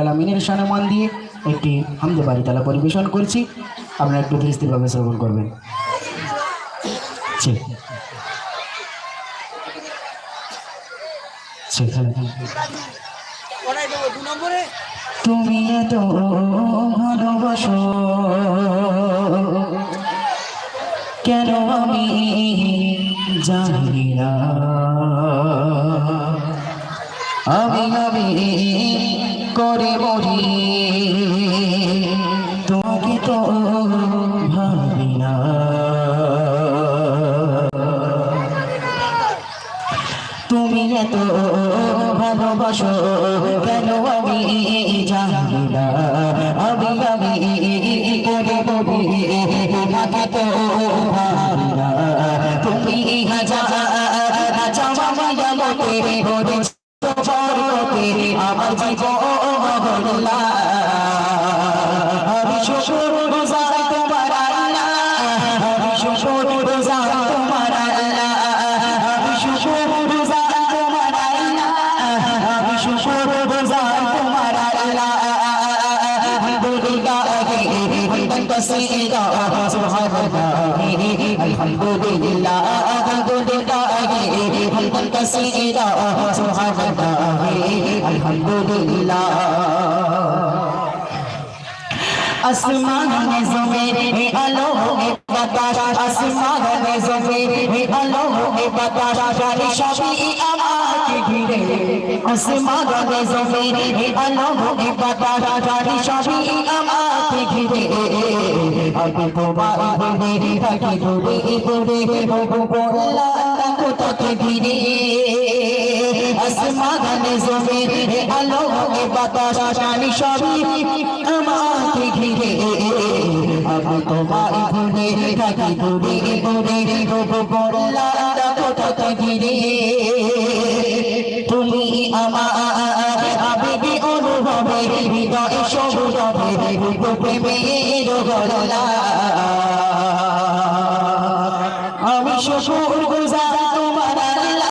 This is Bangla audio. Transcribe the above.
আলামিনের সম্মান দিয়ে একটি হামদে বাড়ি তালা পরিবেশন করছি। আপনারা একটু ধীরে স্থিরভাবে শ্রবণ করবেন। তুমি এত ভালোবাসো কেন আমি জানি না, আমি আমি করে মরি তোমাকে তো ভাবি না। তুমি এত ভালোবাসো কেন আমি জানি না, আমি আমি করে মরি তোমাকে তো ভাবি না। তুমি হাজার আমার জীবন আমি শুকর গুজার তোমার আল্লাহ, আমি শুকর গুজার তোমার আল্লাহ, আমি শুকর গুজার তোমার আল্লাহ, আমি শুকর গুজার তোমার আল্লাহ। আলহামদুলিল্লাহ হামদান কাসীরা সুবহানাল্লাহ, আলহামদুলিল্লাহ আলহামদুলিল্লাহ হামদান কাসীরা সুবহানাল্লাহ, আলহামদুলিল্লাহ। আসমানে জমিনে আলো বাতাস, আসমানে জমিনে আলো বাতাস, জানি সবই আমাকে ঘিরে। আসমানে জমিনে আলো বাতাস, জানি সবই আমাকে ঘিরে। আমি তোমার ঘিরে থাকি ঘুরে ঘুরে বললা কোথাকে ঘিরে। আসমানে জমিনে আলো বাতাস, জানি সবই আমাকে ঘিরে। আমি তোমার ঘুরে থাকি ঘুরে ঘুরে বললা কোথাকে ঘিরে। তুমি আমার আবেগে অনুভবে হৃদয় সৌরভে প্রেমের গলা।